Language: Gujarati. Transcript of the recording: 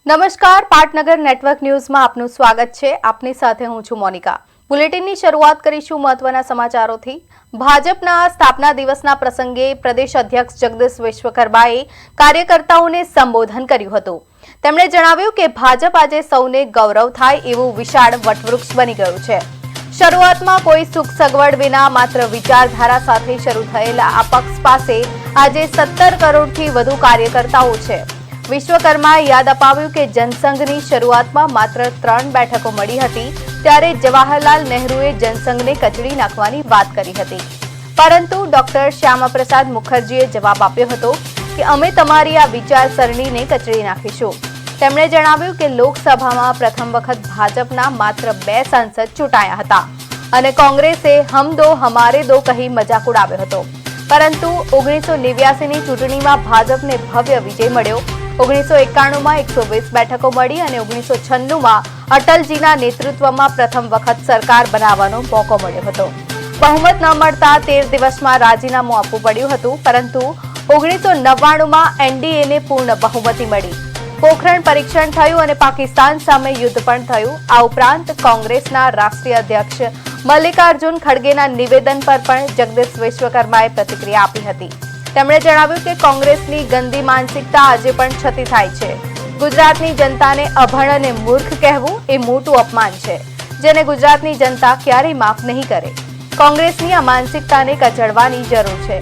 નમસ્કાર, પાટનગર નેટવર્ક ન્યૂઝમાં આપનું સ્વાગત છે. આપની સાથે હું છું મોનિકા. બુલેટિનની શરૂઆત કરીશું મહત્વના સમાચારોથી. ભાજપના સ્થાપના દિવસના પ્રસંગે પ્રદેશ અધ્યક્ષ જગદીશ વિશ્વકર્માએ કાર્યકર્તાઓને સંબોધન કર્યું હતું. તેમણે જણાવ્યું કે ભાજપ આજે સૌને ગૌરવ થાય એવું વિશાળ વટવૃક્ષ બની ગયું છે. શરૂઆતમાં કોઈ સુખ સગવડ વિના માત્ર વિચારધારા સાથે શરૂ થયેલા આ પક્ષ પાસે આજે 17 કરોડથી વધુ કાર્યકર્તાઓ છે. વિશ્વકર્માએ યાદ અપાવ્યું કે જનસંઘની શરૂઆતમાં માત્ર 3 બેઠકો મળી હતી, ત્યારે જવાહરલાલ નહેરુએ જનસંઘને કચડી નાખવાની વાત કરી હતી. પરંતુ ડોક્ટર શ્યામાપ્રસાદ મુખર્જીએ જવાબ આપ્યો હતો કે અમે તમારી આ વિચારસરણીને કચડી નાખીશું. તેમણે જણાવ્યું કે લોકસભામાં પ્રથમ વખત ભાજપના માત્ર 2 સાંસદ ચૂંટાયા હતા અને કોંગ્રેસે હમ દો હમારે દો કહી મજાક ઉડાવ્યો હતો. પરંતુ 1989ની ચૂંટણીમાં ભાજપને ભવ્ય વિજય મળ્યો. 1991માં 120 બેઠકો મળી અને 1996માં અટલજીના નેતૃત્વમાં પ્રથમ વખત સરકાર બનાવવાનો મોકો મળ્યો હતો. બહુમત ન મળતા 13 દિવસમાં રાજીનામું આપવું પડ્યું હતું, પરંતુ 1999માં એનડીએને પૂર્ણ બહુમતી મળી. પોખરણ પરીક્ષણ થયું અને પાકિસ્તાન સામે યુદ્ધ પણ થયું. આ ઉપરાંત કોંગ્રેસના રાષ્ટ્રીય અધ્યક્ષ મલ્લિકાર્જુન ખડગેના નિવેદન પર પણ જગદીશ વિશ્વકર્માએ પ્રતિક્રિયા આપી હતી. તેમણે જણાવ્યું કે કોંગ્રેસની ગંદી માનસિકતા આજે પણ છતી થાય છે. ગુજરાતની જનતાને અભણ અને મૂર્ખ કહેવું એ મોટું અપમાન છે, જેને ગુજરાતની જનતા ક્યારેય માફ નહીં કરે. કોંગ્રેસની આ માનસિકતાને કચડવાની જરૂર છે.